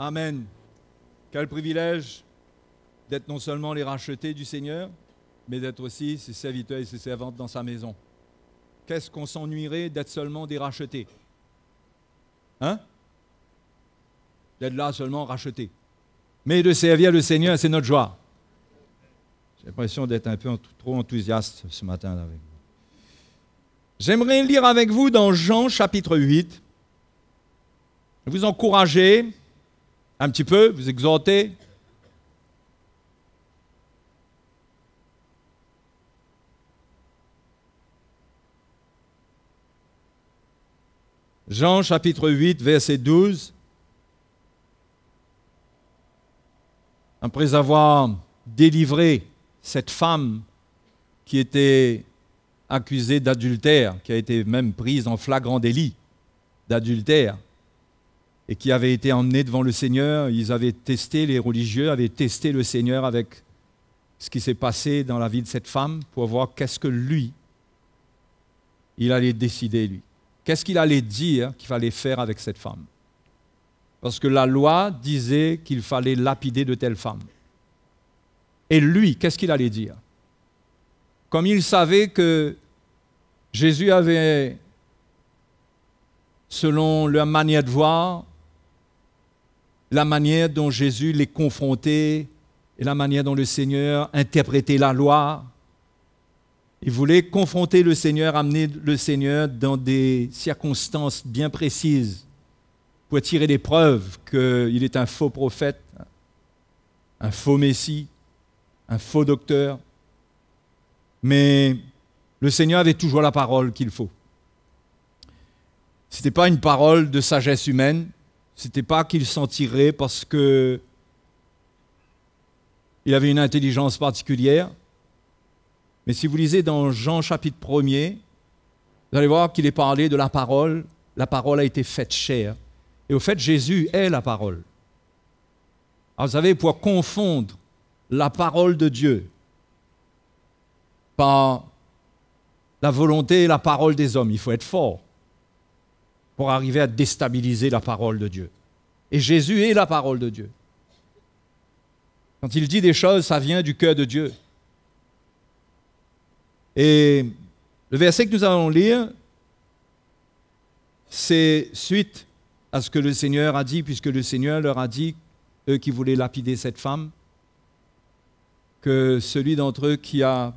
Amen. Quel privilège d'être non seulement les rachetés du Seigneur, mais d'être aussi ses serviteurs et ses servantes dans sa maison. Qu'est-ce qu'on s'ennuierait d'être seulement des rachetés? Hein? D'être là seulement rachetés. Mais de servir le Seigneur, c'est notre joie. J'ai l'impression d'être un peu trop enthousiaste ce matin avec vous. J'aimerais lire avec vous dans Jean chapitre 8. Vous encourager un petit peu, vous exhorter. Jean chapitre 8, verset 12. Après avoir délivré cette femme qui était accusée d'adultère, qui a été même prise en flagrant délit d'adultère, et qui avait été emmenée devant le Seigneur, les religieux avaient testé le Seigneur avec ce qui s'est passé dans la vie de cette femme pour voir qu'est-ce que lui, il allait décider, lui. Qu'est-ce qu'il allait dire qu'il fallait faire avec cette femme? Parce que la loi disait qu'il fallait lapider de telles femmes. Et lui, qu'est-ce qu'il allait dire? Comme il savait que Jésus avait, selon leur manière de voir, la manière dont Jésus les confrontait et la manière dont le Seigneur interprétait la loi, il voulait confronter le Seigneur, amener le Seigneur dans des circonstances bien précises pour tirer des preuves qu'il est un faux prophète, un faux messie, un faux docteur. Mais le Seigneur avait toujours la parole qu'il faut. Ce n'était pas une parole de sagesse humaine, ce n'était pas qu'il s'en tirait parce qu'il avait une intelligence particulière. Mais si vous lisez dans Jean chapitre 1er, vous allez voir qu'il est parlé de la parole a été faite chair. Et au fait, Jésus est la parole. Alors vous savez, pour confondre la parole de Dieu par la volonté et la parole des hommes, il faut être fort pour arriver à déstabiliser la parole de Dieu. Et Jésus est la parole de Dieu. Quand il dit des choses, ça vient du cœur de Dieu. Et le verset que nous allons lire, c'est suite à ce que le Seigneur a dit, puisque le Seigneur leur a dit, eux qui voulaient lapider cette femme, que celui d'entre eux qui a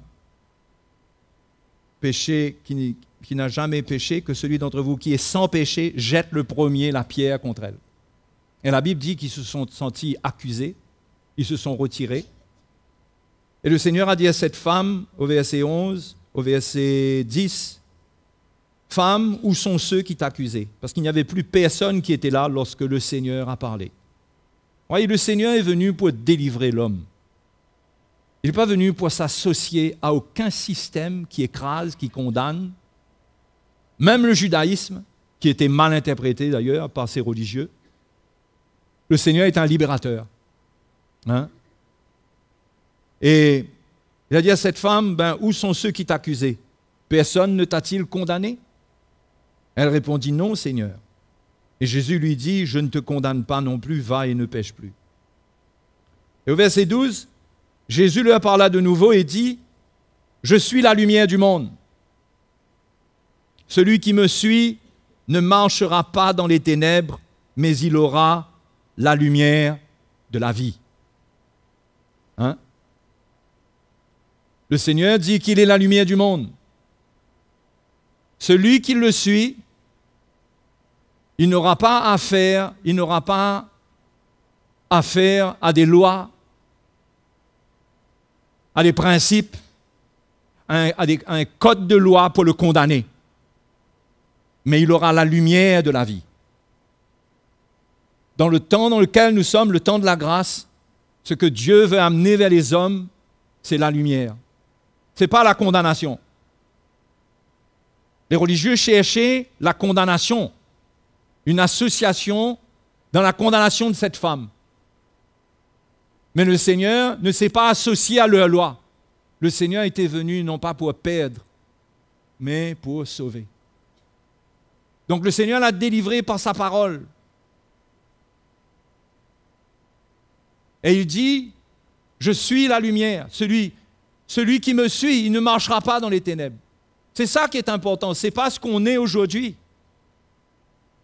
péché, qui n'a jamais péché, que celui d'entre vous qui est sans péché jette le premier la pierre contre elle. Et la Bible dit qu'ils se sont sentis accusés, ils se sont retirés. Et le Seigneur a dit à cette femme, au verset 11, au verset 10, « Femme, où sont ceux qui t'accusaient ?» Parce qu'il n'y avait plus personne qui était là lorsque le Seigneur a parlé. Vous voyez, le Seigneur est venu pour délivrer l'homme. Il n'est pas venu pour s'associer à aucun système qui écrase, qui condamne. Même le judaïsme, qui était mal interprété d'ailleurs par ces religieux. Le Seigneur est un libérateur. Hein? Et il a dit à cette femme, où sont ceux qui t'accusaient? Personne ne t'a-t-il condamné? Elle répondit, non, Seigneur. Et Jésus lui dit, je ne te condamne pas non plus, va et ne pêche plus. Et au verset 12, Jésus leur parla de nouveau et dit, je suis la lumière du monde. Celui qui me suit ne marchera pas dans les ténèbres, mais il aura la lumière de la vie. Hein? Le Seigneur dit qu'il est la lumière du monde. Celui qui le suit, il n'aura pas affaire à des lois, à des principes, à un code de loi pour le condamner. Mais il aura la lumière de la vie. Dans le temps dans lequel nous sommes, le temps de la grâce, ce que Dieu veut amener vers les hommes, c'est la lumière. Ce n'est pas la condamnation. Les religieux cherchaient la condamnation, une association dans la condamnation de cette femme. Mais le Seigneur ne s'est pas associé à leur loi. Le Seigneur était venu non pas pour perdre, mais pour sauver. Donc le Seigneur l'a délivré par sa parole. Et il dit, je suis la lumière. Celui qui me suit, il ne marchera pas dans les ténèbres. C'est ça qui est important. Ce n'est pas ce qu'on est aujourd'hui.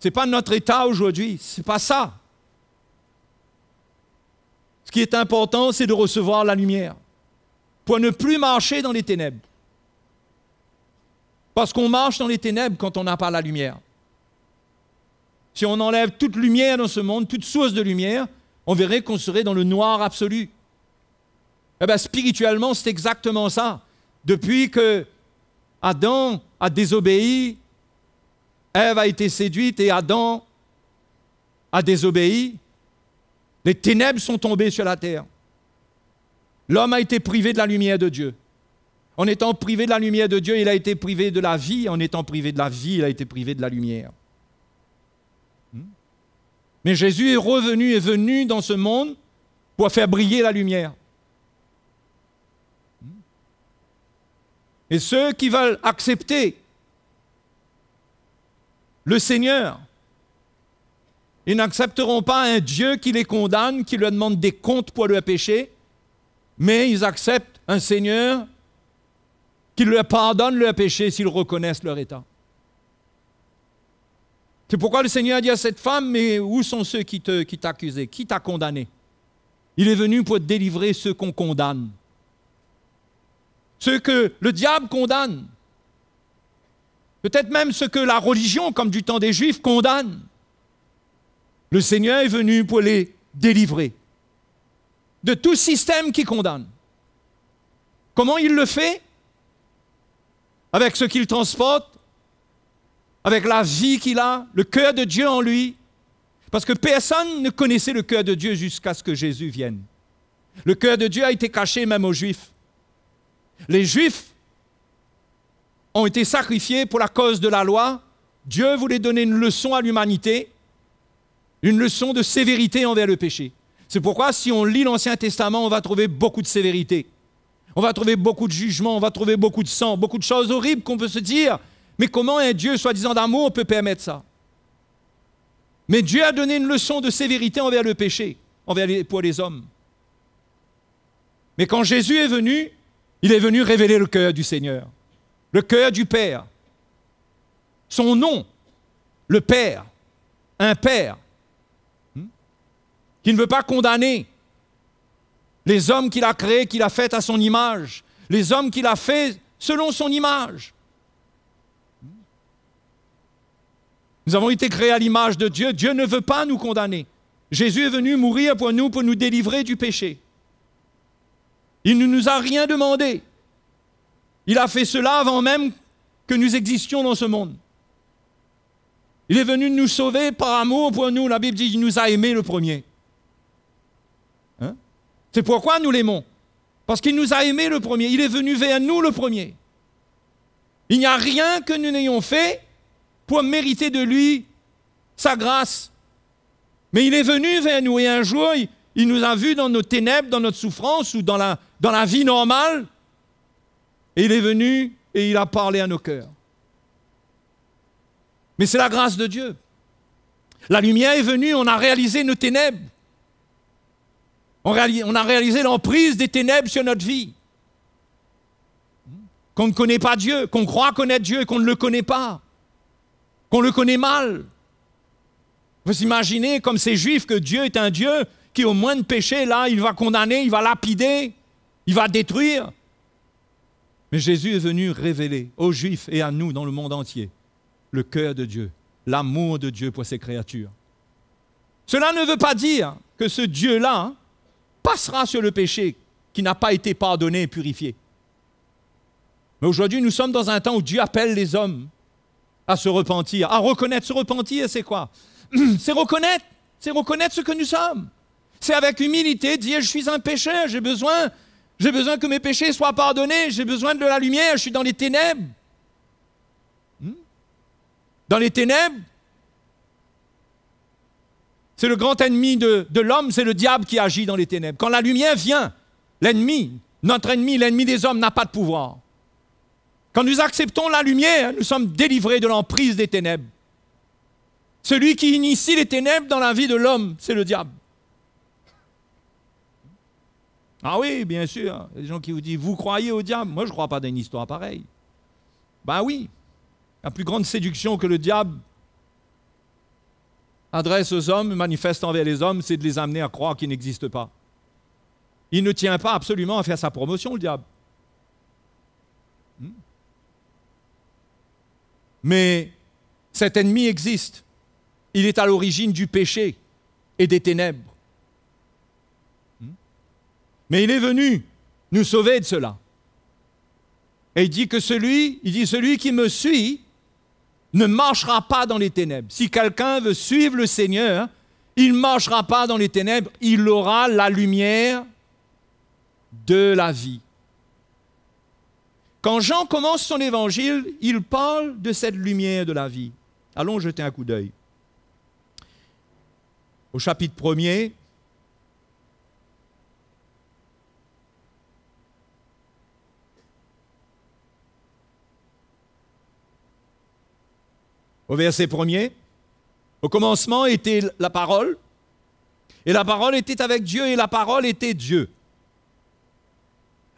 Ce n'est pas notre état aujourd'hui. Ce n'est pas ça. Ce qui est important, c'est de recevoir la lumière pour ne plus marcher dans les ténèbres. Parce qu'on marche dans les ténèbres quand on n'a pas la lumière. Si on enlève toute lumière dans ce monde, toute source de lumière, on verrait qu'on serait dans le noir absolu. Eh bien, spirituellement, c'est exactement ça. Depuis que Adam a désobéi, Ève a été séduite et Adam a désobéi, les ténèbres sont tombées sur la terre. L'homme a été privé de la lumière de Dieu. En étant privé de la lumière de Dieu, il a été privé de la vie. En étant privé de la vie, il a été privé de la lumière. Mais Jésus est venu dans ce monde pour faire briller la lumière. Et ceux qui veulent accepter le Seigneur, ils n'accepteront pas un Dieu qui les condamne, qui leur demande des comptes pour leurs péchés, mais ils acceptent un Seigneur qui leur pardonne leurs péchés s'ils reconnaissent leur état. C'est pourquoi le Seigneur a dit à cette femme, mais où sont ceux qui t'accusaient? Qui t'a condamné? Il est venu pour délivrer ceux qu'on condamne. Ceux que le diable condamne. Peut-être même ceux que la religion, comme du temps des Juifs, condamne. Le Seigneur est venu pour les délivrer de tout système qui condamne. Comment il le fait? Avec ce qu'il transporte, avec la vie qu'il a, le cœur de Dieu en lui. Parce que personne ne connaissait le cœur de Dieu jusqu'à ce que Jésus vienne. Le cœur de Dieu a été caché même aux Juifs. Les Juifs ont été sacrifiés pour la cause de la loi. Dieu voulait donner une leçon à l'humanité, une leçon de sévérité envers le péché. C'est pourquoi si on lit l'Ancien Testament, on va trouver beaucoup de sévérité. On va trouver beaucoup de jugements, on va trouver beaucoup de sang, beaucoup de choses horribles qu'on peut se dire. Mais comment un Dieu soi-disant d'amour peut permettre ça? Mais Dieu a donné une leçon de sévérité envers le péché, pour les hommes. Mais quand Jésus est venu, il est venu révéler le cœur du Seigneur, le cœur du Père. Son nom, le Père, un Père, qui ne veut pas condamner les hommes qu'il a créés, qu'il a faits à son image, les hommes qu'il a faits selon son image. Nous avons été créés à l'image de Dieu. Dieu ne veut pas nous condamner. Jésus est venu mourir pour nous délivrer du péché. Il ne nous a rien demandé. Il a fait cela avant même que nous existions dans ce monde. Il est venu nous sauver par amour pour nous. La Bible dit qu'il nous a aimés le premier. C'est pourquoi nous l'aimons. Parce qu'il nous a aimés le premier. Il est venu vers nous le premier. Il n'y a rien que nous n'ayons fait pour mériter de lui sa grâce. Mais il est venu vers nous et un jour, il nous a vus dans nos ténèbres, dans notre souffrance ou dans la vie normale. Et il est venu et il a parlé à nos cœurs. Mais c'est la grâce de Dieu. La lumière est venue, on a réalisé nos ténèbres. On a réalisé l'emprise des ténèbres sur notre vie. Qu'on ne connaît pas Dieu, qu'on croit connaître Dieu et qu'on ne le connaît pas. Qu'on le connaît mal. Vous imaginez comme ces Juifs que Dieu est un Dieu qui au moindre péché, là, il va condamner, il va lapider, il va détruire. Mais Jésus est venu révéler aux Juifs et à nous dans le monde entier le cœur de Dieu, l'amour de Dieu pour ses créatures. Cela ne veut pas dire que ce Dieu-là passera sur le péché qui n'a pas été pardonné et purifié. Mais aujourd'hui, nous sommes dans un temps où Dieu appelle les hommes à se repentir, à reconnaître. Se repentir, c'est quoi? C'est reconnaître ce que nous sommes. C'est avec humilité dire, je suis un pécheur, j'ai besoin que mes péchés soient pardonnés, j'ai besoin de la lumière, je suis dans les ténèbres. Dans les ténèbres, c'est le grand ennemi de l'homme, c'est le diable qui agit dans les ténèbres. Quand la lumière vient, l'ennemi, notre ennemi, l'ennemi des hommes n'a pas de pouvoir. Quand nous acceptons la lumière, nous sommes délivrés de l'emprise des ténèbres. Celui qui initie les ténèbres dans la vie de l'homme, c'est le diable. Ah oui, bien sûr. Il y a des gens qui vous disent, vous croyez au diable? Moi, je ne crois pas dans une histoire pareille. Ben oui. La plus grande séduction que le diable adresse aux hommes, manifeste envers les hommes, c'est de les amener à croire qu'ils n'existent pas. Il ne tient pas absolument à faire sa promotion, le diable. Mais cet ennemi existe. Il est à l'origine du péché et des ténèbres. Mais il est venu nous sauver de cela. Et il dit que celui qui me suit ne marchera pas dans les ténèbres. Si quelqu'un veut suivre le Seigneur, il ne marchera pas dans les ténèbres, il aura la lumière de la vie. Quand Jean commence son évangile, il parle de cette lumière de la vie. Allons jeter un coup d'œil. Au chapitre 1er, au verset 1er, au commencement était la parole, et la parole était avec Dieu, et la parole était Dieu.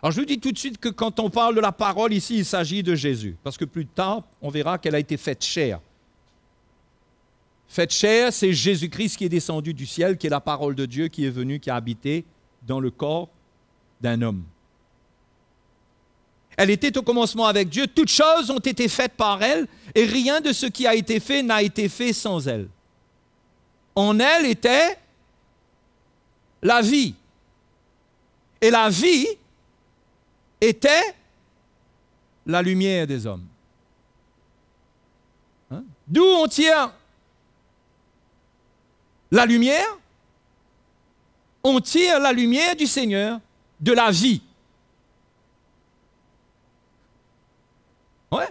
Alors je vous dis tout de suite que quand on parle de la parole ici, il s'agit de Jésus, parce que plus tard, on verra qu'elle a été faite chair. Faite chair, c'est Jésus-Christ qui est descendu du ciel, qui est la parole de Dieu, qui est venu, qui a habité dans le corps d'un homme. Elle était au commencement avec Dieu, toutes choses ont été faites par elle, et rien de ce qui a été fait n'a été fait sans elle. En elle était la vie. Et la vie était la lumière des hommes. Hein? D'où on tire la lumière? On tire la lumière du Seigneur, de la vie. Ouais.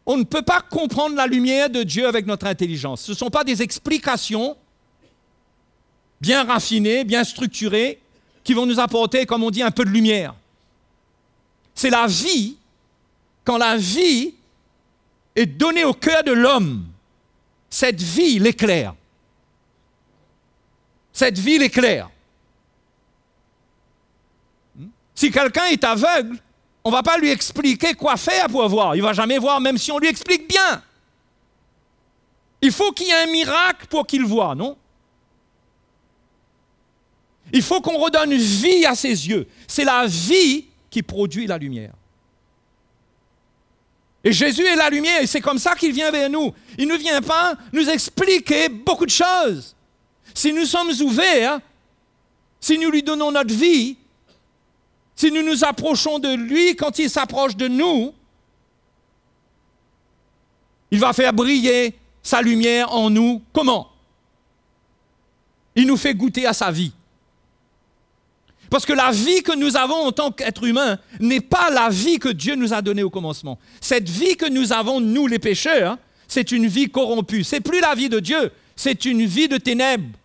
On ne peut pas comprendre la lumière de Dieu avec notre intelligence. Ce ne sont pas des explications bien raffinées, bien structurées, qui vont nous apporter, comme on dit, un peu de lumière. C'est la vie, quand la vie est donnée au cœur de l'homme, cette vie l'éclaire. Cette vie l'éclaire. Si quelqu'un est aveugle, on ne va pas lui expliquer quoi faire pour voir. Il ne va jamais voir, même si on lui explique bien. Il faut qu'il y ait un miracle pour qu'il voie, non? Il faut qu'on redonne vie à ses yeux. C'est la vie qui produit la lumière. Et Jésus est la lumière, et c'est comme ça qu'il vient vers nous. Il ne vient pas nous expliquer beaucoup de choses. Si nous sommes ouverts, si nous lui donnons notre vie, si nous nous approchons de lui quand il s'approche de nous, il va faire briller sa lumière en nous. Comment? Il nous fait goûter à sa vie. Parce que la vie que nous avons en tant qu'être humain n'est pas la vie que Dieu nous a donnée au commencement. Cette vie que nous avons, nous les pécheurs, c'est une vie corrompue. Ce n'est plus la vie de Dieu, c'est une vie de ténèbres.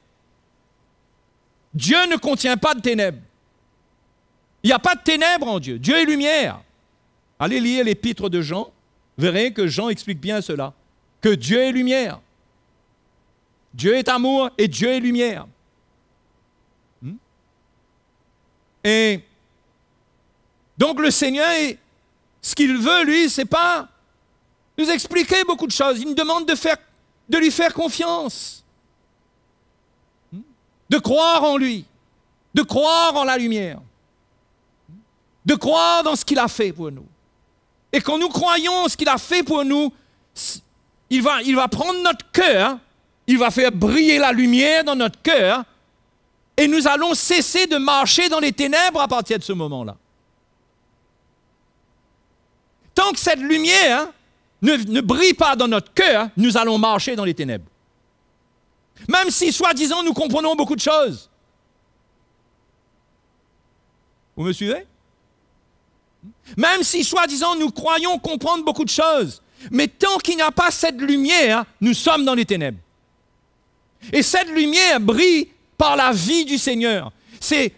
Dieu ne contient pas de ténèbres. Il n'y a pas de ténèbres en Dieu. Dieu est lumière. Allez lire l'épître de Jean, vous verrez que Jean explique bien cela, que Dieu est lumière. Dieu est amour et Dieu est lumière. Et donc le Seigneur, ce qu'il veut, lui, c'est pas nous expliquer beaucoup de choses. Il nous demande de lui faire confiance, de croire en lui, de croire en la lumière, de croire dans ce qu'il a fait pour nous. Et quand nous croyons en ce qu'il a fait pour nous, il va prendre notre cœur, il va faire briller la lumière dans notre cœur, et nous allons cesser de marcher dans les ténèbres à partir de ce moment-là. Tant que cette lumière ne brille pas dans notre cœur, nous allons marcher dans les ténèbres. Même si, soi-disant, nous comprenons beaucoup de choses. Vous me suivez? Même si, soi-disant, nous croyons comprendre beaucoup de choses, mais tant qu'il n'y a pas cette lumière, nous sommes dans les ténèbres. Et cette lumière brille par la vie du Seigneur. C'est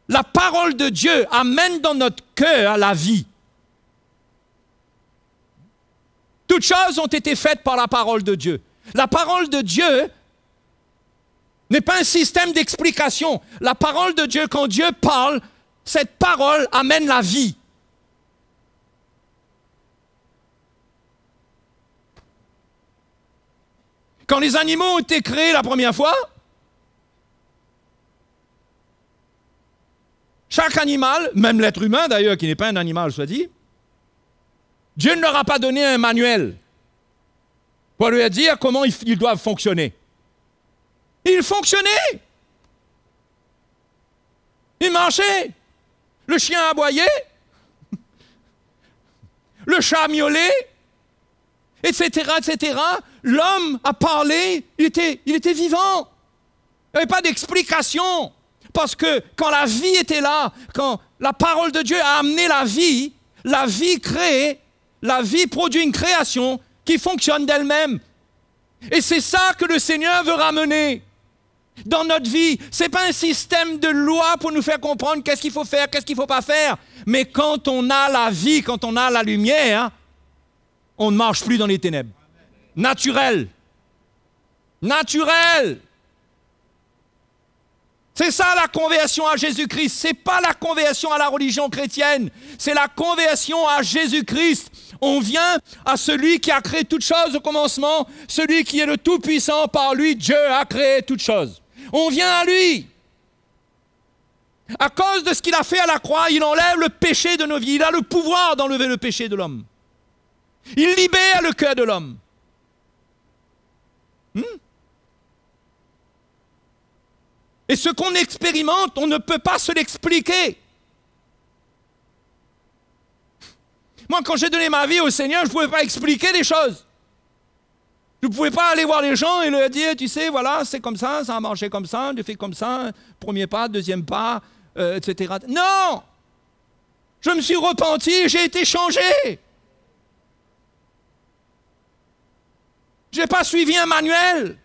la parole de Dieu amène dans notre cœur la vie. Toutes choses ont été faites par la parole de Dieu. La parole de Dieu, N'est pas un système d'explication. La parole de Dieu, quand Dieu parle, cette parole amène la vie. Quand les animaux ont été créés la première fois, chaque animal, même l'être humain d'ailleurs, qui n'est pas un animal, soit dit, Dieu ne leur a pas donné un manuel pour lui dire comment ils doivent fonctionner. Ils fonctionnaient. Ils marchaient. Le chien aboyait. Le chat miaulait. Etc., etc. L'homme a parlé. Il était vivant. Il n'y avait pas d'explication. Parce que quand la vie était là, quand la parole de Dieu a amené la vie crée, la vie produit une création qui fonctionne d'elle-même. Et c'est ça que le Seigneur veut ramener dans notre vie. Ce n'est pas un système de loi pour nous faire comprendre qu'est-ce qu'il faut faire, qu'est-ce qu'il ne faut pas faire. Mais quand on a la vie, quand on a la lumière, on ne marche plus dans les ténèbres. Naturel. Naturel. C'est ça la conversion à Jésus-Christ. Ce n'est pas la conversion à la religion chrétienne. C'est la conversion à Jésus-Christ. On vient à celui qui a créé toutes choses au commencement, celui qui est le Tout-Puissant. Par lui, Dieu a créé toutes choses. On vient à lui. À cause de ce qu'il a fait à la croix, il enlève le péché de nos vies. Il a le pouvoir d'enlever le péché de l'homme. Il libère le cœur de l'homme. Et ce qu'on expérimente, on ne peut pas se l'expliquer. Moi, quand j'ai donné ma vie au Seigneur, je ne pouvais pas expliquer les choses. Je ne pouvais pas aller voir les gens et leur dire, tu sais, voilà, c'est comme ça a marché comme ça, je fais comme ça, premier pas, deuxième pas, etc. Non! Je me suis repenti, j'ai été changé. Je n'ai pas suivi un manuel.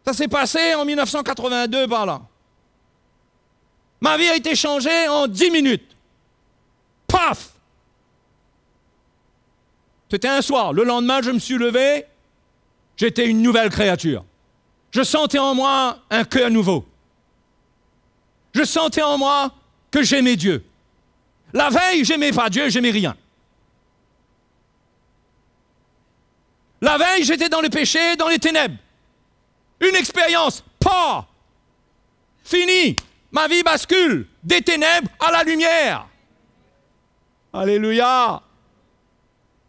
Ça s'est passé en 1982 par là. Ma vie a été changée en 10 minutes. Paf! C'était un soir. Le lendemain, je me suis levé. J'étais une nouvelle créature. Je sentais en moi un cœur nouveau. Je sentais en moi que j'aimais Dieu. La veille, j'aimais pas Dieu, j'aimais rien. La veille, j'étais dans le péché, dans les ténèbres. Une expérience, pas. Fini. Ma vie bascule des ténèbres à la lumière. Alléluia.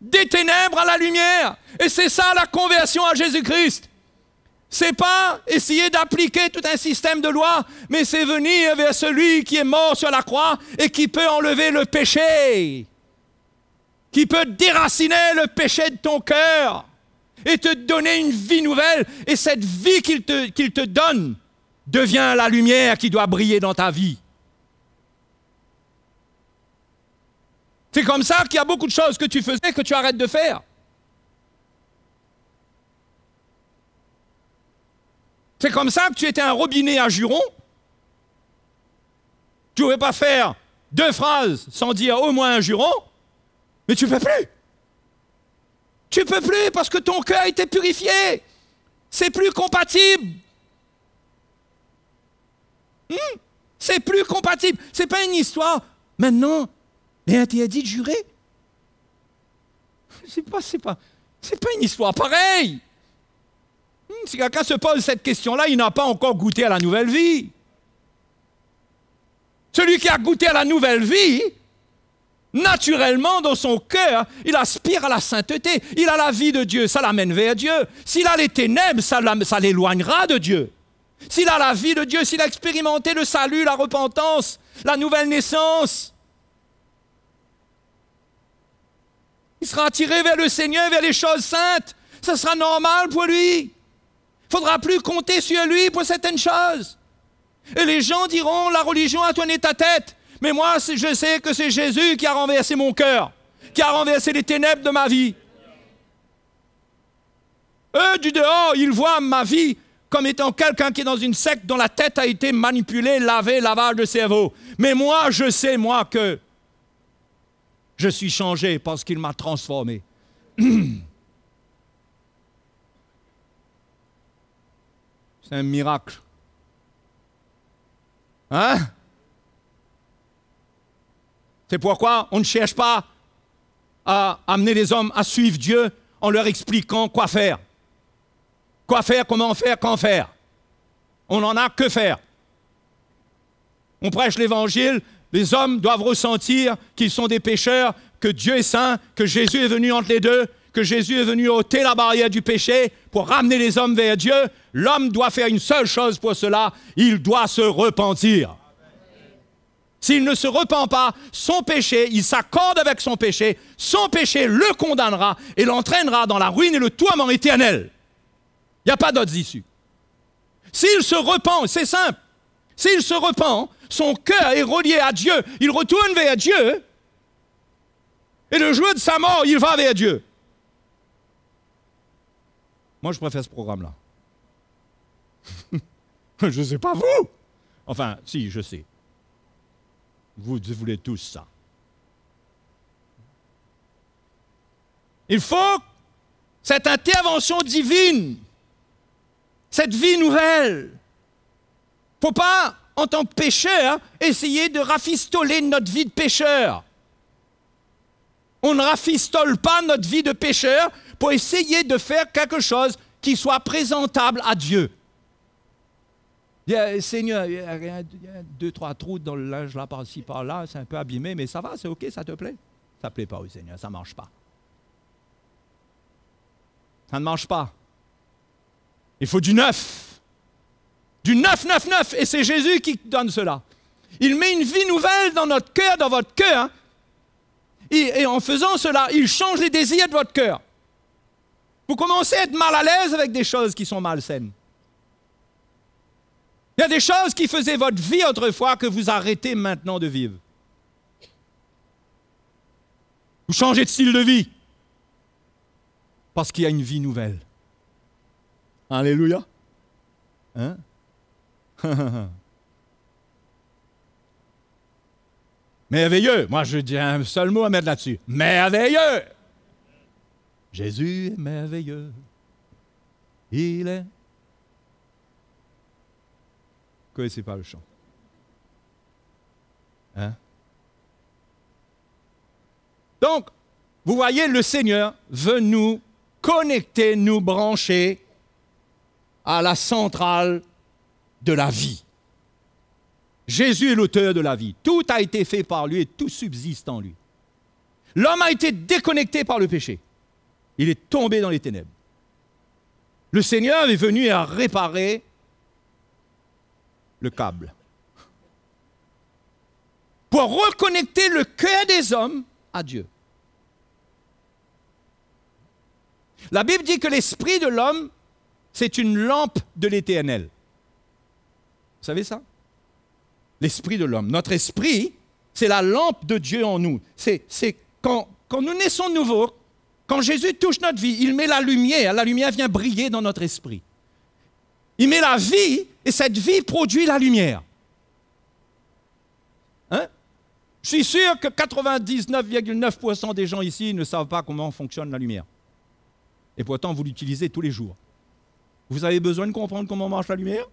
Des ténèbres à la lumière. Et c'est ça la conversion à Jésus-Christ. C'est pas essayer d'appliquer tout un système de loi, mais c'est venir vers celui qui est mort sur la croix et qui peut enlever le péché. Qui peut déraciner le péché de ton cœur. Et te donner une vie nouvelle. Et cette vie qu'il te donne devient la lumière qui doit briller dans ta vie. C'est comme ça qu'il y a beaucoup de choses que tu faisais que tu arrêtes de faire. C'est comme ça que tu étais un robinet à jurons. Tu ne pouvais pas faire 2 phrases sans dire au moins un juron, mais tu ne peux plus. Tu ne peux plus parce que ton cœur a été purifié. C'est plus compatible. C'est plus compatible. Ce n'est pas une histoire. Maintenant, il est interdit de jurer. C'est pas une histoire pareille. Si quelqu'un se pose cette question-là, il n'a pas encore goûté à la nouvelle vie. Celui qui a goûté à la nouvelle vie, naturellement, dans son cœur, il aspire à la sainteté. Il a la vie de Dieu, ça l'amène vers Dieu. S'il a les ténèbres, ça l'éloignera de Dieu. S'il a la vie de Dieu, s'il a expérimenté le salut, la repentance, la nouvelle naissance, il sera attiré vers le Seigneur, vers les choses saintes. Ça sera normal pour lui. Il ne faudra plus compter sur lui pour certaines choses. Et les gens diront, la religion a tourné ta tête. Mais moi, je sais que c'est Jésus qui a renversé mon cœur, qui a renversé les ténèbres de ma vie. Eux, du dehors, ils voient ma vie comme étant quelqu'un qui est dans une secte dont la tête a été manipulée, lavée, lavage de cerveau. Mais moi, je sais, moi, que je suis changé parce qu'il m'a transformé. C'est un miracle. Hein? C'est pourquoi on ne cherche pas à amener les hommes à suivre Dieu en leur expliquant quoi faire. Quoi faire, comment faire, quand faire. On n'en a que faire. On prêche l'Évangile, les hommes doivent ressentir qu'ils sont des pécheurs, que Dieu est saint, que Jésus est venu entre les deux, que Jésus est venu ôter la barrière du péché pour ramener les hommes vers Dieu. L'homme doit faire une seule chose pour cela, il doit se repentir. S'il ne se repent pas, son péché, il s'accorde avec son péché le condamnera et l'entraînera dans la ruine et le tourment éternel. Il n'y a pas d'autres issues. S'il se repent, c'est simple, s'il se repent, son cœur est relié à Dieu, il retourne vers Dieu, et le jour de sa mort, il va vers Dieu. Moi, je préfère ce programme-là. Je ne sais pas vous. Enfin, si, je sais. Vous voulez tous ça. Il faut cette intervention divine, cette vie nouvelle. Il ne faut pas, en tant que pécheur, essayer de rafistoler notre vie de pécheur. On ne rafistole pas notre vie de pécheur pour essayer de faire quelque chose qui soit présentable à Dieu. Seigneur, il y a 2-3 trous dans le linge là, par-ci, par-là, c'est un peu abîmé, mais ça va, c'est OK, ça te plaît? Ça ne plaît pas au Seigneur, ça ne marche pas. Ça ne marche pas. Il faut du neuf. Du neuf, neuf, neuf. Et c'est Jésus qui donne cela. Il met une vie nouvelle dans notre cœur, dans votre cœur. Et en faisant cela, il change les désirs de votre cœur. Vous commencez à être mal à l'aise avec des choses qui sont malsaines. Il y a des choses qui faisaient votre vie autrefois que vous arrêtez maintenant de vivre. Vous changez de style de vie. Parce qu'il y a une vie nouvelle. Alléluia. Hein? Merveilleux. Moi, je dis un seul mot à mettre là-dessus. Merveilleux. Jésus est merveilleux. Il est... Vous ne connaissez pas le chant. Hein? Donc, vous voyez, le Seigneur veut nous connecter, nous brancher à la centrale de la vie. Jésus est l'auteur de la vie. Tout a été fait par lui et tout subsiste en lui. L'homme a été déconnecté par le péché. Il est tombé dans les ténèbres. Le Seigneur est venu à réparer le câble. Pour reconnecter le cœur des hommes à Dieu. La Bible dit que l'esprit de l'homme, c'est une lampe de l'Éternel. Vous savez ça? L'esprit de l'homme. Notre esprit, c'est la lampe de Dieu en nous. C'est quand nous naissons de nouveau, quand Jésus touche notre vie, il met la lumière vient briller dans notre esprit. Il met la vie, et cette vie produit la lumière. Hein? Je suis sûr que 99,9% des gens ici ne savent pas comment fonctionne la lumière. Et pourtant, vous l'utilisez tous les jours. Vous avez besoin de comprendre comment marche la lumière?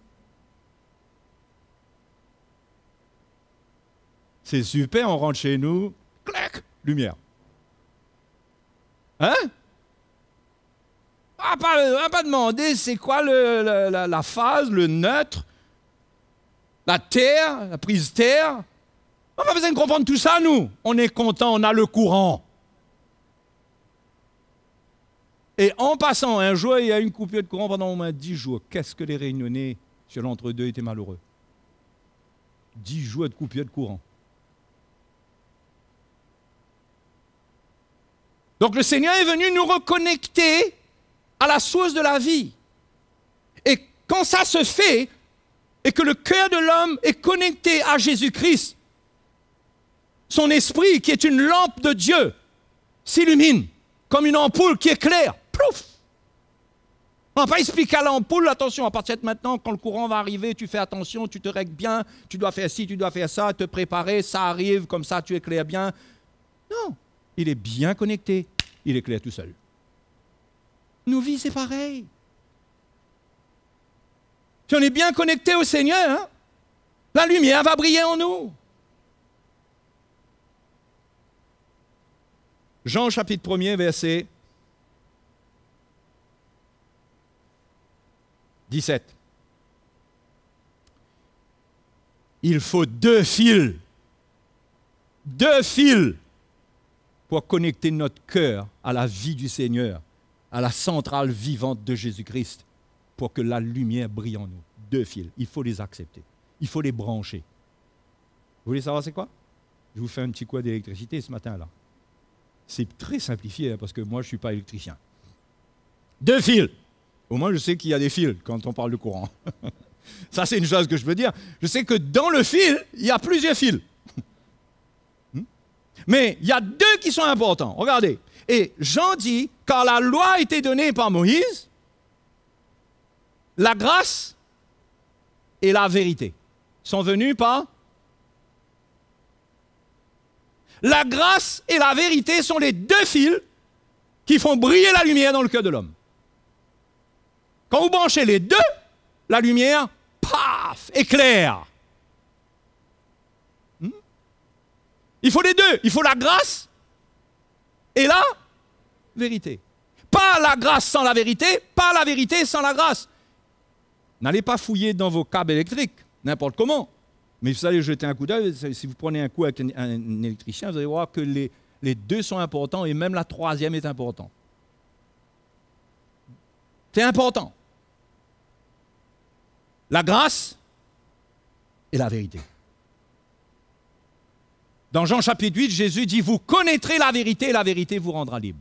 C'est super, on rentre chez nous, clac, lumière. Hein? On va pas demander c'est quoi la phase, le neutre, la terre, la prise terre. On n'a pas besoin de comprendre tout ça, nous. On est content, on a le courant. Et en passant, un jour, il y a une coupure de courant pendant au moins 10 jours. Qu'est-ce que les Réunionnais sur l'entre-deux étaient malheureux. 10 jours de coupure de courant. Donc le Seigneur est venu nous reconnecter à la source de la vie. Et quand ça se fait, et que le cœur de l'homme est connecté à Jésus-Christ, son esprit, qui est une lampe de Dieu, s'illumine comme une ampoule qui éclaire. Plouf! On ne va pas expliquer à l'ampoule, attention, à partir de maintenant, quand le courant va arriver, tu fais attention, tu te règles bien, tu dois faire ci, tu dois faire ça, te préparer, ça arrive, comme ça tu éclaires bien. Non, il est bien connecté, il éclaire tout seul. Nos vies, c'est pareil. Si on est bien connecté au Seigneur, hein, la lumière va briller en nous. Jean chapitre 1er, verset 17. Il faut 2 fils pour connecter notre cœur à la vie du Seigneur, à la centrale vivante de Jésus-Christ, pour que la lumière brille en nous. 2 fils, il faut les accepter, il faut les brancher. Vous voulez savoir c'est quoi? Je vous fais un petit cours d'électricité ce matin-là. C'est très simplifié, hein, parce que moi je ne suis pas électricien. 2 fils. Au moins je sais qu'il y a des fils quand on parle de courant. Ça c'est une chose que je peux dire. Je sais que dans le fil, il y a plusieurs fils. Mais il y a 2 qui sont importants. Regardez. Et Jean dit, car la loi a été donnée par Moïse, la grâce et la vérité sont venues par... La grâce et la vérité sont les 2 fils qui font briller la lumière dans le cœur de l'homme. Quand vous branchez les 2, la lumière, paf, éclaire. Il faut les 2. Il faut la grâce et la vérité. Pas la grâce sans la vérité, pas la vérité sans la grâce. N'allez pas fouiller dans vos câbles électriques, n'importe comment. Mais vous allez jeter un coup d'œil, si vous prenez un coup avec un électricien, vous allez voir que les 2 sont importants et même la 3e est importante. C'est important. La grâce et la vérité. Dans Jean chapitre 8, Jésus dit, vous connaîtrez la vérité et la vérité vous rendra libre.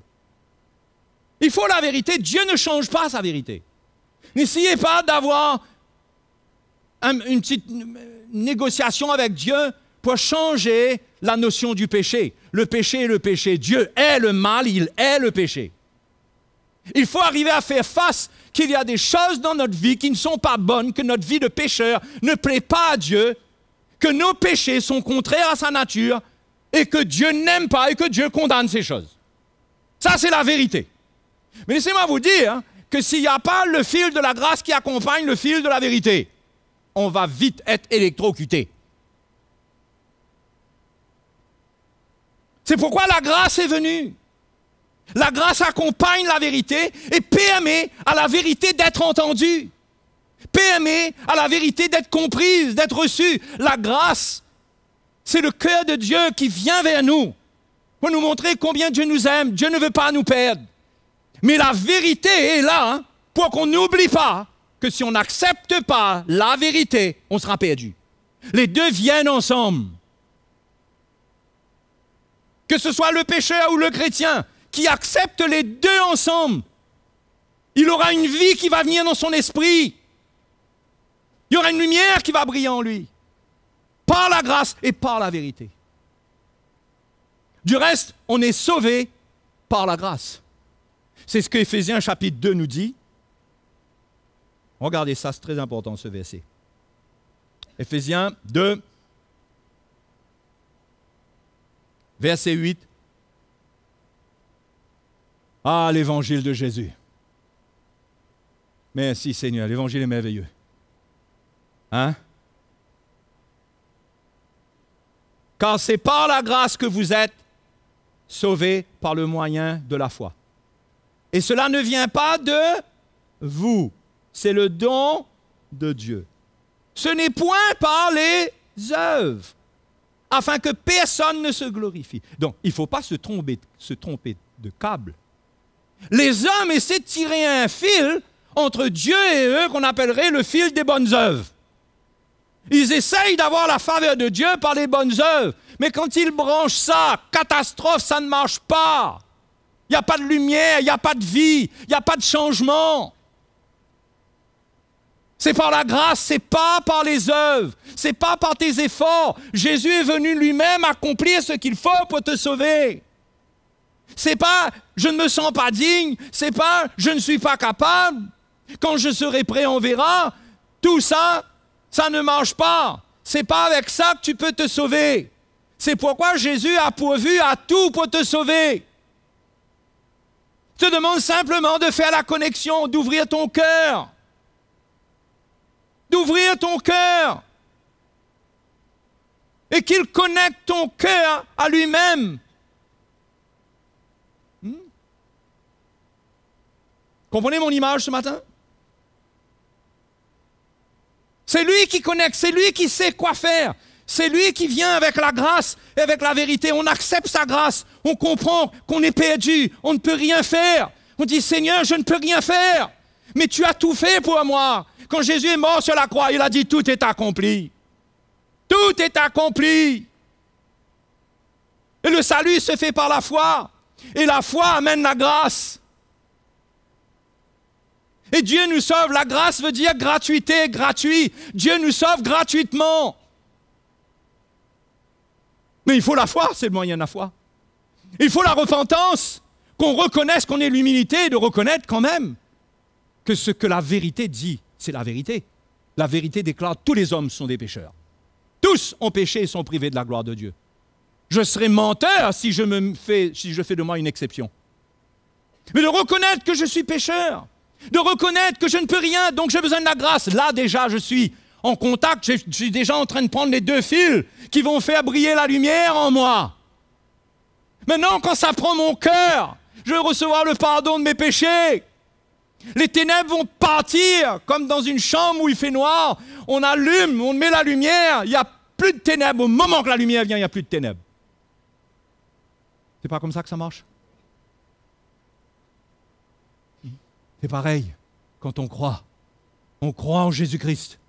Il faut la vérité, Dieu ne change pas sa vérité. N'essayez pas d'avoir une petite négociation avec Dieu pour changer la notion du péché. Le péché est le péché. Dieu est le mal, il est le péché. Il faut arriver à faire face qu'il y a des choses dans notre vie qui ne sont pas bonnes, que notre vie de pécheur ne plaît pas à Dieu, que nos péchés sont contraires à sa nature et que Dieu n'aime pas et que Dieu condamne ces choses. Ça, c'est la vérité. Mais laissez-moi vous dire que s'il n'y a pas le fil de la grâce qui accompagne le fil de la vérité, on va vite être électrocuté. C'est pourquoi la grâce est venue. La grâce accompagne la vérité et permet à la vérité d'être entendue. Permet à la vérité d'être comprise, d'être reçue. La grâce, c'est le cœur de Dieu qui vient vers nous pour nous montrer combien Dieu nous aime. Dieu ne veut pas nous perdre. Mais la vérité est là pour qu'on n'oublie pas que si on n'accepte pas la vérité, on sera perdu. Les 2 viennent ensemble. Que ce soit le pécheur ou le chrétien qui accepte les 2 ensemble, il aura une vie qui va venir dans son esprit. Il y aura une lumière qui va briller en lui. Par la grâce et par la vérité. Du reste, on est sauvé par la grâce. C'est ce que Éphésiens chapitre 2 nous dit. Regardez ça, c'est très important ce verset. Éphésiens 2, verset 8. Ah, l'évangile de Jésus. Merci Seigneur, l'évangile est merveilleux. Hein? Car c'est par la grâce que vous êtes sauvés par le moyen de la foi. Et cela ne vient pas de vous, c'est le don de Dieu. Ce n'est point par les œuvres, afin que personne ne se glorifie. Donc, il ne faut pas se tromper de câble. Les hommes essaient de tirer un fil entre Dieu et eux qu'on appellerait le fil des bonnes œuvres. Ils essayent d'avoir la faveur de Dieu par les bonnes œuvres. Mais quand ils branchent ça, catastrophe, ça ne marche pas. Il n'y a pas de lumière, il n'y a pas de vie, il n'y a pas de changement. C'est par la grâce, c'est pas par les œuvres, c'est pas par tes efforts. Jésus est venu lui-même accomplir ce qu'il faut pour te sauver. C'est pas je ne me sens pas digne, c'est pas je ne suis pas capable. Quand je serai prêt, on verra. Tout ça, ça ne marche pas. C'est pas avec ça que tu peux te sauver. C'est pourquoi Jésus a pourvu à tout pour te sauver. Je te demande simplement de faire la connexion, d'ouvrir ton cœur. d'ouvrir ton cœur et qu'il connecte ton cœur à lui-même. Comprenez mon image ce matin? C'est lui qui connecte, c'est lui qui sait quoi faire. C'est lui qui vient avec la grâce et avec la vérité. On accepte sa grâce, on comprend qu'on est perdu, on ne peut rien faire. On dit, Seigneur, je ne peux rien faire, mais tu as tout fait pour moi. Quand Jésus est mort sur la croix, il a dit, tout est accompli. Tout est accompli. Et le salut se fait par la foi. Et la foi amène la grâce. Et Dieu nous sauve. La grâce veut dire gratuité, gratuit. Dieu nous sauve gratuitement. Mais il faut la foi, c'est le moyen de la foi. Il faut la repentance, qu'on reconnaisse qu'on ait l'humilité et de reconnaître quand même que ce que la vérité dit, c'est la vérité. La vérité déclare tous les hommes sont des pécheurs. Tous ont péché et sont privés de la gloire de Dieu. Je serais menteur si je fais de moi une exception. Mais de reconnaître que je suis pécheur, de reconnaître que je ne peux rien, donc j'ai besoin de la grâce. Là déjà, je suis en contact, je suis déjà en train de prendre les deux fils qui vont faire briller la lumière en moi. Maintenant, quand ça prend mon cœur, je vais recevoir le pardon de mes péchés. Les ténèbres vont partir, comme dans une chambre où il fait noir. On allume, on met la lumière, il n'y a plus de ténèbres. Au moment que la lumière vient, il n'y a plus de ténèbres. C'est pas comme ça que ça marche? C'est pareil quand on croit. On croit en Jésus-Christ.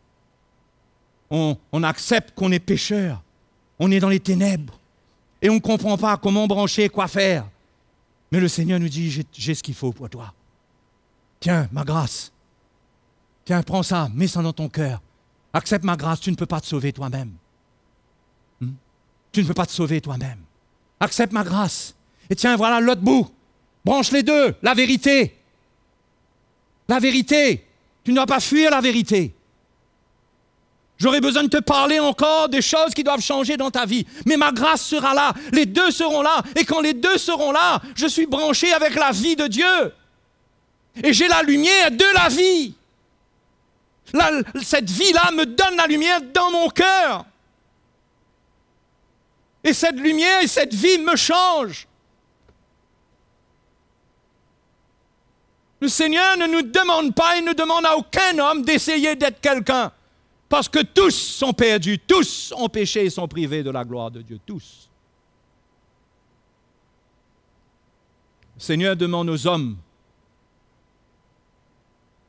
On accepte qu'on est pécheur. On est dans les ténèbres. Et on ne comprend pas comment brancher, quoi faire. Mais le Seigneur nous dit, j'ai ce qu'il faut pour toi. Tiens, ma grâce. Tiens, prends ça, mets ça dans ton cœur. Accepte ma grâce, tu ne peux pas te sauver toi-même. Tu ne peux pas te sauver toi-même. Accepte ma grâce. Et tiens, voilà l'autre bout. Branche les deux, la vérité. La vérité. Tu ne dois pas fuir la vérité. J'aurai besoin de te parler encore des choses qui doivent changer dans ta vie. Mais ma grâce sera là. Les deux seront là. Et quand les deux seront là, je suis branché avec la vie de Dieu. Et j'ai la lumière de la vie. Cette vie-là me donne la lumière dans mon cœur. Et cette lumière et cette vie me changent. Le Seigneur ne nous demande pas, il ne demande à aucun homme d'essayer d'être quelqu'un. Parce que tous sont perdus, tous ont péché et sont privés de la gloire de Dieu, tous. Le Seigneur demande aux hommes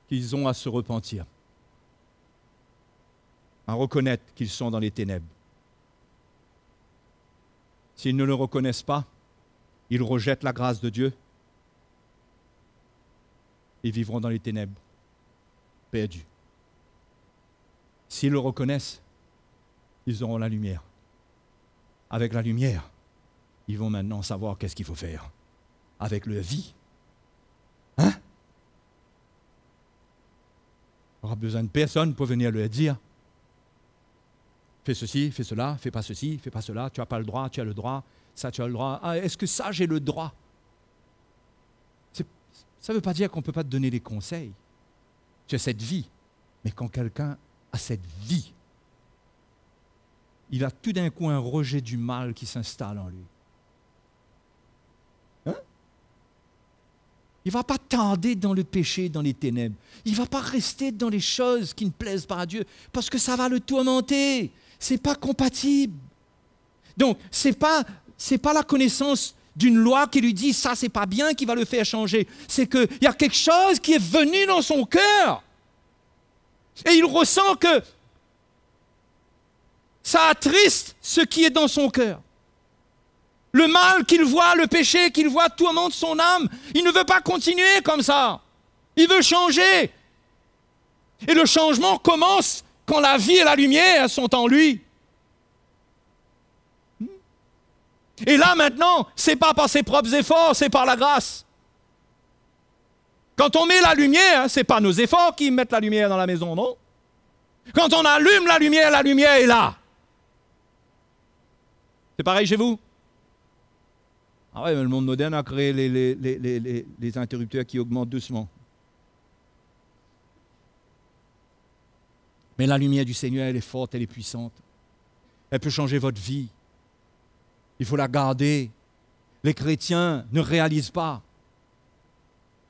qu'ils ont à se repentir, à reconnaître qu'ils sont dans les ténèbres. S'ils ne le reconnaissent pas, ils rejettent la grâce de Dieu et vivront dans les ténèbres, perdus. S'ils le reconnaissent, ils auront la lumière. Avec la lumière, ils vont maintenant savoir qu'est-ce qu'il faut faire. Avec leur vie. Hein? On n'aura besoin de personne pour venir leur dire fais ceci, fais cela, fais pas ceci, fais pas cela, tu n'as pas le droit, tu as le droit, ça tu as le droit. Ah, est-ce que ça j'ai le droit? Ça ne veut pas dire qu'on ne peut pas te donner des conseils. Tu as cette vie. Mais quand quelqu'un a cette vie, il a tout d'un coup un rejet du mal qui s'installe en lui. Hein? Il ne va pas tarder dans le péché, dans les ténèbres. Il ne va pas rester dans les choses qui ne plaisent pas à Dieu, parce que ça va le tourmenter. Ce n'est pas compatible. Donc, ce n'est pas la connaissance d'une loi qui lui dit ça, c'est pas bien, qui va le faire changer. C'est qu'il y a quelque chose qui est venu dans son cœur. Et il ressent que ça attriste ce qui est dans son cœur. Le mal qu'il voit, le péché qu'il voit tourmente son âme. Il ne veut pas continuer comme ça. Il veut changer. Et le changement commence quand la vie et la lumière sont en lui. Et là maintenant, ce n'est pas par ses propres efforts, c'est par la grâce. Quand on met la lumière, ce n'est pas nos efforts qui mettent la lumière dans la maison, non? Quand on allume la lumière est là. C'est pareil chez vous? Ah ouais, mais le monde moderne a créé les interrupteurs qui augmentent doucement. Mais la lumière du Seigneur, elle est forte, elle est puissante. Elle peut changer votre vie. Il faut la garder. Les chrétiens ne réalisent pas.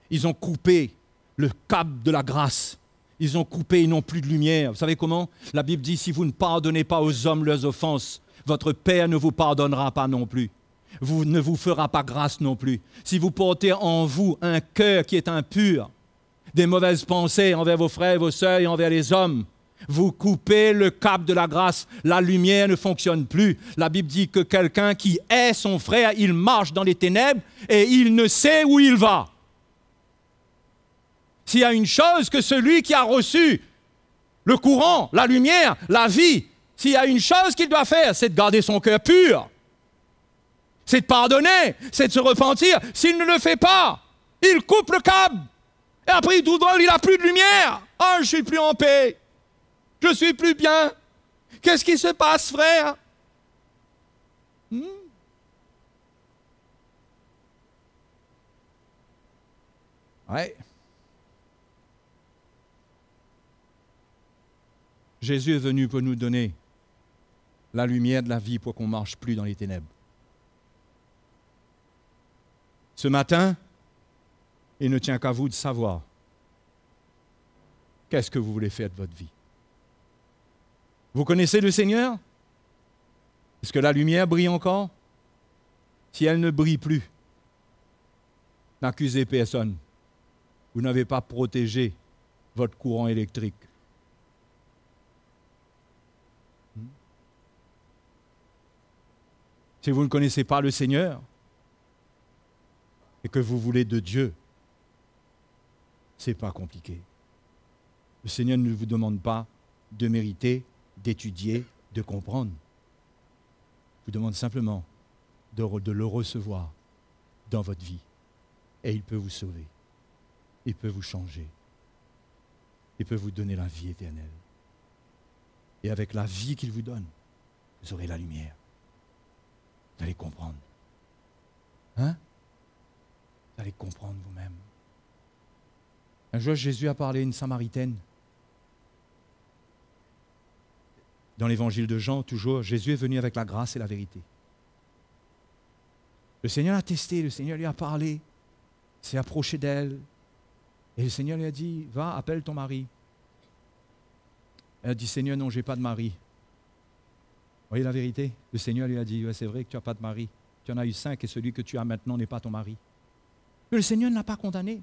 Ils ont coupé le câble de la grâce. Ils ont coupé, ils n'ont plus de lumière. Vous savez comment? La Bible dit, si vous ne pardonnez pas aux hommes leurs offenses, votre Père ne vous pardonnera pas non plus. Vous ne vous fera pas grâce non plus. Si vous portez en vous un cœur qui est impur, des mauvaises pensées envers vos frères et vos sœurs et envers les hommes, vous coupez le câble de la grâce. La lumière ne fonctionne plus. La Bible dit que quelqu'un qui hait son frère, il marche dans les ténèbres et il ne sait où il va. S'il y a une chose que celui qui a reçu le courant, la lumière, la vie, s'il y a une chose qu'il doit faire, c'est de garder son cœur pur. C'est de pardonner, c'est de se repentir. S'il ne le fait pas, il coupe le câble. Et après, il n'a plus de lumière. Ah, je ne suis plus en paix. Je ne suis plus bien. Qu'est-ce qui se passe, frère? Ouais. Jésus est venu pour nous donner la lumière de la vie pour qu'on ne marche plus dans les ténèbres. Ce matin, il ne tient qu'à vous de savoir qu'est-ce que vous voulez faire de votre vie. Vous connaissez le Seigneur? Est-ce que la lumière brille encore? Si elle ne brille plus, n'accusez personne. Vous n'avez pas protégé votre courant électrique. Si vous ne connaissez pas le Seigneur et que vous voulez de Dieu, ce n'est pas compliqué. Le Seigneur ne vous demande pas de mériter, d'étudier, de comprendre. Il vous demande simplement de le recevoir dans votre vie. Et il peut vous sauver. Il peut vous changer. Il peut vous donner la vie éternelle. Et avec la vie qu'il vous donne, vous aurez la lumière. Vous allez comprendre. Hein? Vous allez comprendre vous-même. Un jour, Jésus a parlé à une Samaritaine. Dans l'évangile de Jean, toujours, Jésus est venu avec la grâce et la vérité. Le Seigneur l'a testé, le Seigneur lui a parlé, s'est approché d'elle. Et le Seigneur lui a dit, va, appelle ton mari. Elle a dit, Seigneur, non, je n'ai pas de mari. Vous voyez la vérité? Le Seigneur lui a dit, ouais, c'est vrai que tu n'as pas de mari. Tu en as eu 5 et celui que tu as maintenant n'est pas ton mari. Mais le Seigneur ne l'a pas condamné.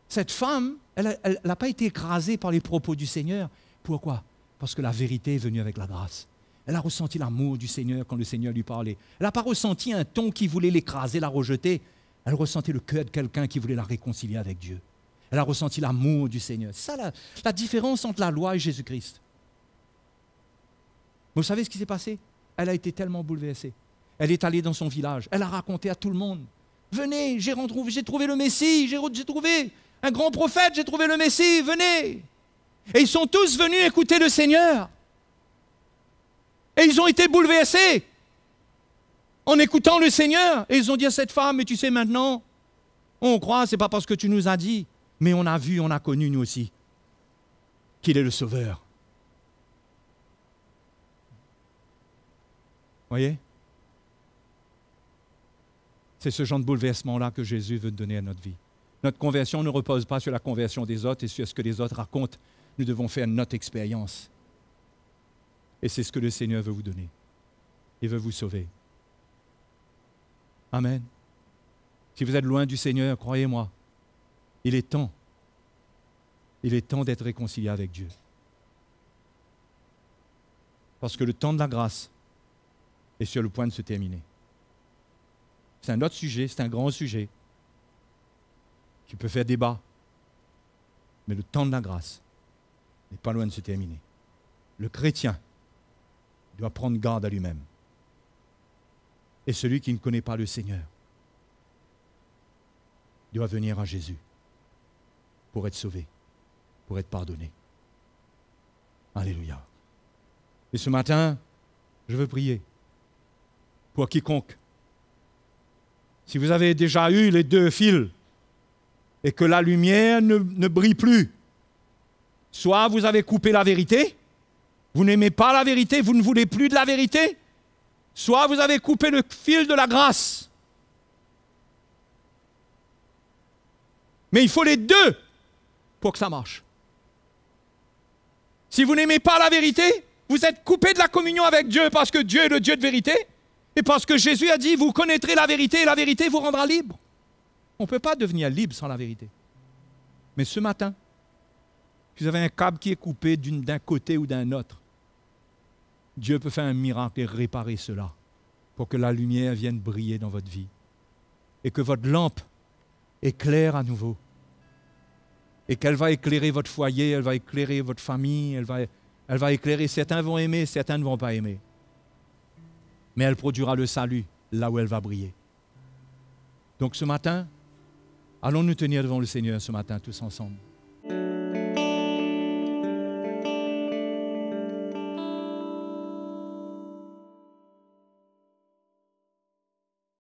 Cette femme, elle n'a pas été écrasée par les propos du Seigneur. Pourquoi? Parce que la vérité est venue avec la grâce. Elle a ressenti l'amour du Seigneur quand le Seigneur lui parlait. Elle n'a pas ressenti un ton qui voulait l'écraser, la rejeter. Elle ressentait le cœur de quelqu'un qui voulait la réconcilier avec Dieu. Elle a ressenti l'amour du Seigneur. C'est ça la différence entre la loi et Jésus-Christ. Vous savez ce qui s'est passé? Elle a été tellement bouleversée. Elle est allée dans son village. Elle a raconté à tout le monde. Venez, j'ai trouvé le Messie, j'ai trouvé un grand prophète, j'ai trouvé le Messie, venez. Et ils sont tous venus écouter le Seigneur. Et ils ont été bouleversés en écoutant le Seigneur. Et ils ont dit à cette femme, mais tu sais maintenant, on croit, ce n'est pas parce que tu nous as dit, mais on a vu, on a connu nous aussi, qu'il est le Sauveur. Voyez? C'est ce genre de bouleversement-là que Jésus veut donner à notre vie. Notre conversion ne repose pas sur la conversion des autres et sur ce que les autres racontent. Nous devons faire notre expérience. Et c'est ce que le Seigneur veut vous donner. Il veut vous sauver. Amen. Si vous êtes loin du Seigneur, croyez-moi, il est temps d'être réconcilié avec Dieu. Parce que le temps de la grâce est sur le point de se terminer. C'est un autre sujet, c'est un grand sujet qui peut faire débat. Mais le temps de la grâce n'est pas loin de se terminer. Le chrétien doit prendre garde à lui-même. Et celui qui ne connaît pas le Seigneur doit venir à Jésus pour être sauvé, pour être pardonné. Alléluia. Et ce matin, je veux prier pour quiconque. Si vous avez déjà eu les 2 fils et que la lumière ne brille plus Soit vous avez coupé la vérité, vous n'aimez pas la vérité, vous ne voulez plus de la vérité, soit vous avez coupé le fil de la grâce. Mais il faut les deux pour que ça marche. Si vous n'aimez pas la vérité, vous êtes coupé de la communion avec Dieu parce que Dieu est le Dieu de vérité et parce que Jésus a dit, vous connaîtrez la vérité et la vérité vous rendra libre. On ne peut pas devenir libre sans la vérité. Mais ce matin, si vous avez un câble qui est coupé d'un côté ou d'un autre, Dieu peut faire un miracle et réparer cela pour que la lumière vienne briller dans votre vie et que votre lampe éclaire à nouveau et qu'elle va éclairer votre foyer, elle va éclairer votre famille, elle va éclairer, certains vont aimer, certains ne vont pas aimer. Mais elle produira le salut là où elle va briller. Donc ce matin, allons nous tenir devant le Seigneur ce matin tous ensemble.